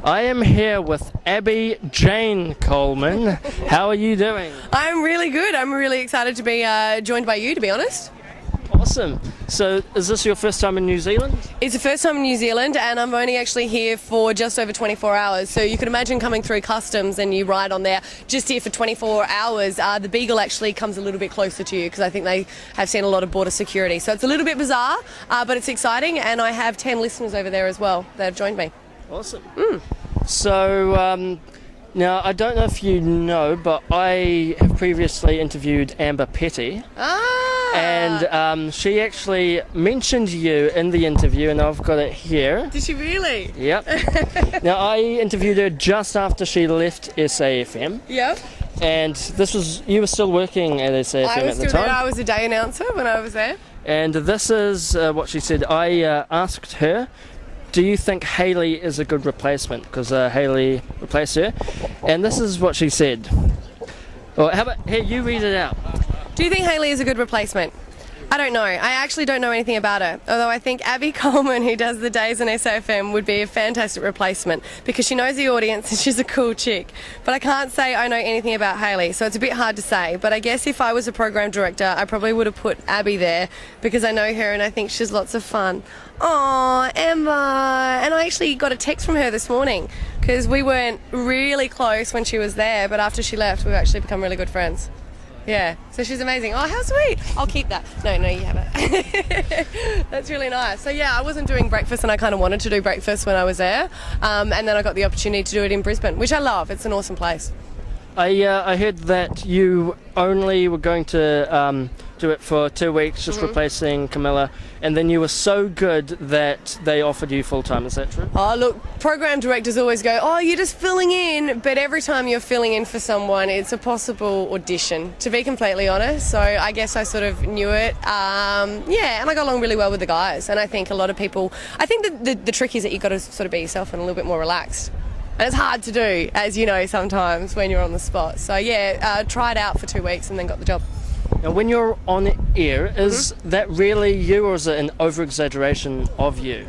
I am here with Abby Jane Coleman. How are you doing? I'm really good. I'm really excited to be joined by you, to be honest. Awesome. So, is this your first time in New Zealand? It's the first time in New Zealand, and I'm only actually here for just over 24 hours. So you can imagine coming through customs and you ride on there just here for 24 hours. The Beagle actually comes a little bit closer to you because I think they have seen a lot of border security. So it's a little bit bizarre, but it's exciting, and I have 10 listeners over there as well that have joined me. Awesome. So, now, I don't know if you know, but I have previously interviewed Amber Petty. And she actually mentioned you in the interview, and I've got it here. Did she really? Yep. Now, I interviewed her just after she left SAFM. Yep. And this was, you were still working at SAFM at the time? I was still there. I was a day announcer when I was there. And this is what she said. I asked her, do you think Hayley is a good replacement? Because Hayley replaced her. And this is what she said. Well, how about, here, you read it out. Do you think Hayley is a good replacement? I don't know. I actually don't know anything about her. Although I think Abby Coleman, who does the days in SAFM, would be a fantastic replacement because she knows the audience and she's a cool chick. But I can't say I know anything about Hayley, so it's a bit hard to say. But I guess if I was a program director, I probably would have put Abby there because I know her and I think she's lots of fun. Oh, Emma. And I actually got a text from her this morning because we weren't really close when she was there, but after she left, we've actually become really good friends. Yeah, so she's amazing. Oh, how sweet. I'll keep that. No, you haven't. That's really nice. So yeah, I wasn't doing breakfast and I kind of wanted to do breakfast when I was there. And then I got the opportunity to do it in Brisbane, which I love. It's an awesome place. I heard that you only were going to do it for 2 weeks, just replacing Camilla, and then you were so good that they offered you full-time. Is that true? Oh, look, program directors always go, oh, you're just filling in, but every time you're filling in for someone, it's a possible audition, to be completely honest. So I guess I sort of knew it. Yeah, and I got along really well with the guys, and I think a lot of people, I think that the trick is that you've got to sort of be yourself and a little bit more relaxed. And it's hard to do, as you know, sometimes when you're on the spot. So yeah, tried out for 2 weeks and then got the job. Now, when you're on air, is that really you, or is it an over-exaggeration of you?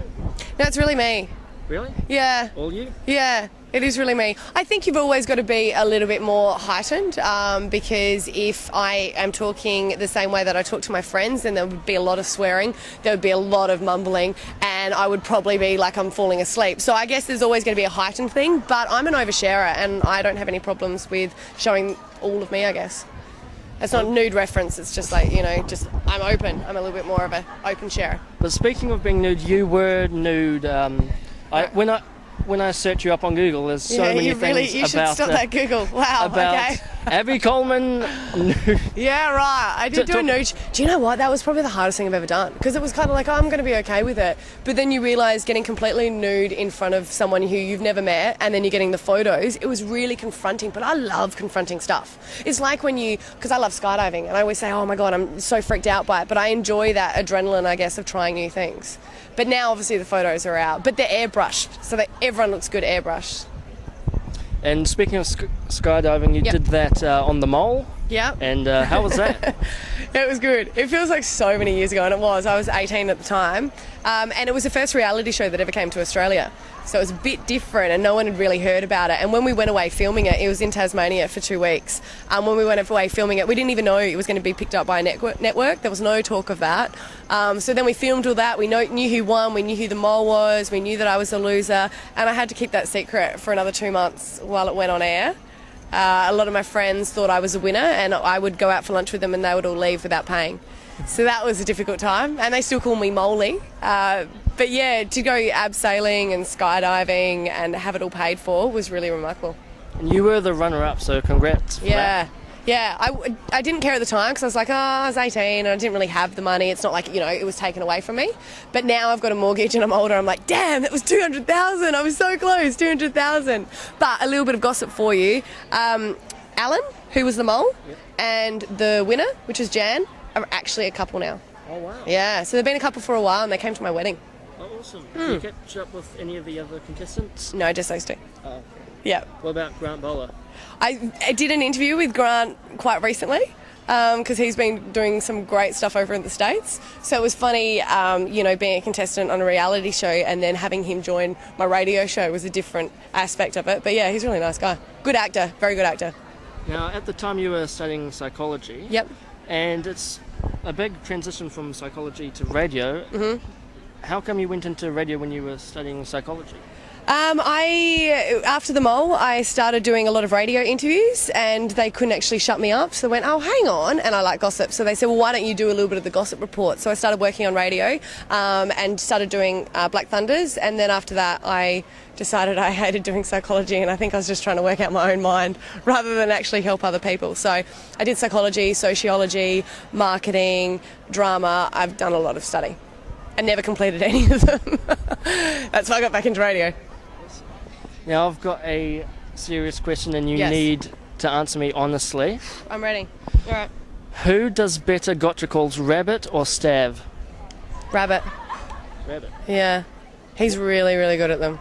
No, it's really me. Really? Yeah. All you? Yeah, it is really me. I think you've always got to be a little bit more heightened because if I am talking the same way that I talk to my friends, then there would be a lot of swearing, there would be a lot of mumbling, and I would probably be like I'm falling asleep. So I guess there's always going to be a heightened thing, but I'm an oversharer and I don't have any problems with showing all of me, I guess. It's not nude reference, it's just like, you know, just I'm open. I'm a little bit more of an open sharer. But speaking of being nude, you were nude. When I search you up on Google, there's so many things you about... should stop that Google. Wow, about okay. Abby Coleman nude. Yeah, right. I did do a nude. Do you know what? That was probably the hardest thing I've ever done because it was kind of like, oh, I'm going to be okay with it. But then you realise getting completely nude in front of someone who you've never met and then you're getting the photos, it was really confronting. But I love confronting stuff. It's like when because I love skydiving and I always say, oh my God, I'm so freaked out by it. But I enjoy that adrenaline, I guess, of trying new things. But now obviously the photos are out, but they're airbrushed, so that everyone looks good airbrushed. And speaking of skydiving, you did that on the Mole. Yeah. And how was that? It was good. It feels like so many years ago, and it was. I was 18 at the time, and it was the first reality show that ever came to Australia. So it was a bit different, and no one had really heard about it. And when we went away filming it, it was in Tasmania for 2 weeks. When we went away filming it, we didn't even know it was going to be picked up by a network. There was no talk of that. So then we filmed all that. We knew who won. We knew who the mole was. We knew that I was a loser. And I had to keep that secret for another 2 months while it went on air. A lot of my friends thought I was a winner, and I would go out for lunch with them and they would all leave without paying. So that was a difficult time, and they still call me Molly. But yeah, to go abseiling and skydiving and have it all paid for was really remarkable. And you were the runner-up, so congrats for that. Yeah, I didn't care at the time because I was like, oh, I was 18 and I didn't really have the money. It's not like, you know, it was taken away from me. But now I've got a mortgage and I'm older. I'm like, damn, that was 200,000. I was so close, 200,000. But a little bit of gossip for you. Alan, who was the mole, and the winner, which is Jan, are actually a couple now. Oh, wow. Yeah, so they've been a couple for a while and they came to my wedding. Oh, awesome. Did you catch up with any of the other contestants? No, just those two. Oh, okay. Yeah. What about Grant Bowler? I did an interview with Grant quite recently. because he's been doing some great stuff over in the States. So it was funny, being a contestant on a reality show and then having him join my radio show was a different aspect of it. But yeah, he's a really nice guy. Good actor, very good actor. Now, at the time you were studying psychology. Yep. And it's a big transition from psychology to radio. Mm-hmm. How come you went into radio when you were studying psychology? After the mole, I started doing a lot of radio interviews and they couldn't actually shut me up. So I went, oh, hang on. And I like gossip. So they said, well, why don't you do a little bit of the gossip report? So I started working on radio and started doing Black Thunders. And then after that, I decided I hated doing psychology and I think I was just trying to work out my own mind rather than actually help other people. So I did psychology, sociology, marketing, drama. I've done a lot of study. I never completed any of them. That's why I got back into radio. Now, I've got a serious question and you Yes. need to answer me honestly. I'm ready. All right. Who does better gotcha calls, Rabbit or Stav? Rabbit. Rabbit. Yeah. He's really, really good at them.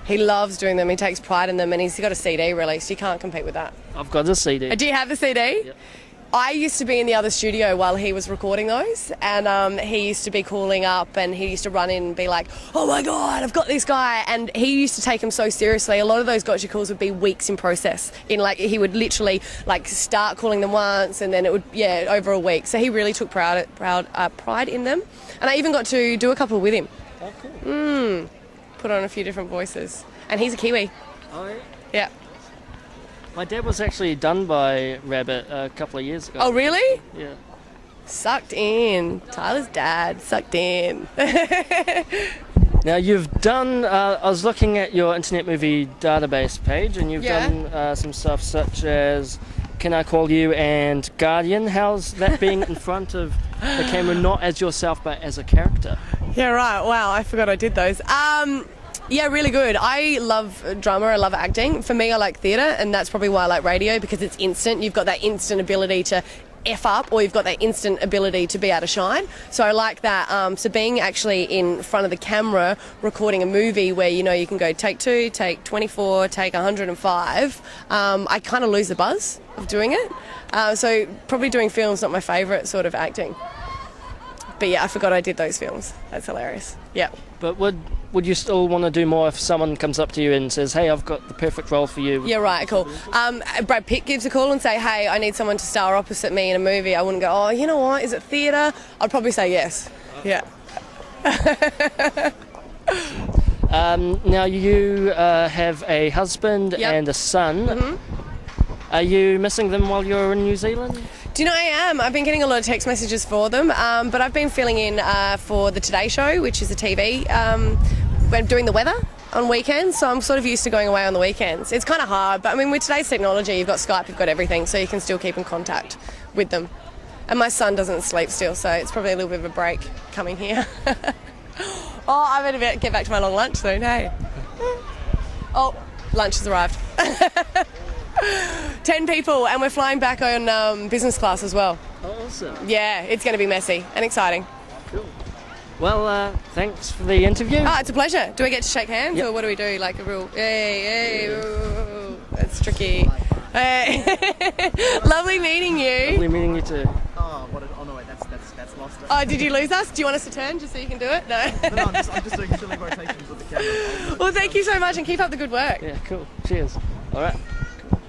He loves doing them. He takes pride in them and he's got a CD released. You can't compete with that. I've got a CD. Do you have the CD? Yep. I used to be in the other studio while he was recording those, and he used to be calling up and he used to run in and be like, oh my God, I've got this guy. And he used to take him so seriously. A lot of those gotcha calls would be weeks in process. He would literally start calling them once and then it would, over a week. So he really took pride in them. And I even got to do a couple with him. Oh, cool. Put on a few different voices. And he's a Kiwi. Oh, yeah. Yeah. My dad was actually done by Rabbit a couple of years ago. Oh, really? Yeah. Sucked in. Tyler's dad sucked in. Now, you've done, I was looking at your Internet Movie Database page, and you've done some stuff such as Can I Call You and Guardian. How's that being in front of the camera, not as yourself, but as a character? Yeah, right. Wow, I forgot I did those. Yeah, really good. I love drama, I love acting. For me, I like theatre, and that's probably why I like radio, because it's instant. You've got that instant ability to F up, or you've got that instant ability to be able to shine. So I like that. So being actually in front of the camera, recording a movie where, you can go take 2, take 24, take 105, I kind of lose the buzz of doing it. So probably doing film's not my favourite sort of acting. But yeah, I forgot I did those films. That's hilarious. Yeah. But would you still want to do more if someone comes up to you and says, hey, I've got the perfect role for you? Yeah, right, cool. Brad Pitt gives a call and say, hey, I need someone to star opposite me in a movie. I wouldn't go, oh, you know what, is it theatre? I'd probably say yes. Yeah. Now, you have a husband and a son. Mm-hmm. Are you missing them while you're in New Zealand? Do you know, I am. I've been getting a lot of text messages for them, but I've been filling in for the Today Show, which is a TV. We're doing the weather on weekends, so I'm sort of used to going away on the weekends. It's kind of hard, but I mean, with today's technology, you've got Skype, you've got everything, so you can still keep in contact with them. And my son doesn't sleep still, so it's probably a little bit of a break coming here. Oh, I better get back to my long lunch soon, hey? Oh, lunch has arrived. 10 people, and we're flying back on business class as well. Awesome. Yeah, it's going to be messy and exciting. Cool. Well, thanks for the interview. Oh, it's a pleasure. Do we get to shake hands, Yep. or what do we do? Like a real, hey, ooh, that's tricky. Hey. Lovely meeting you. Lovely meeting you too. Oh no, wait, that's lost. Oh, did you lose us? Do you want us to turn just so you can do it? No. No, I'm just doing silly rotations with the camera. Well, thank you so much, and keep up the good work. Yeah, cool. Cheers. All right.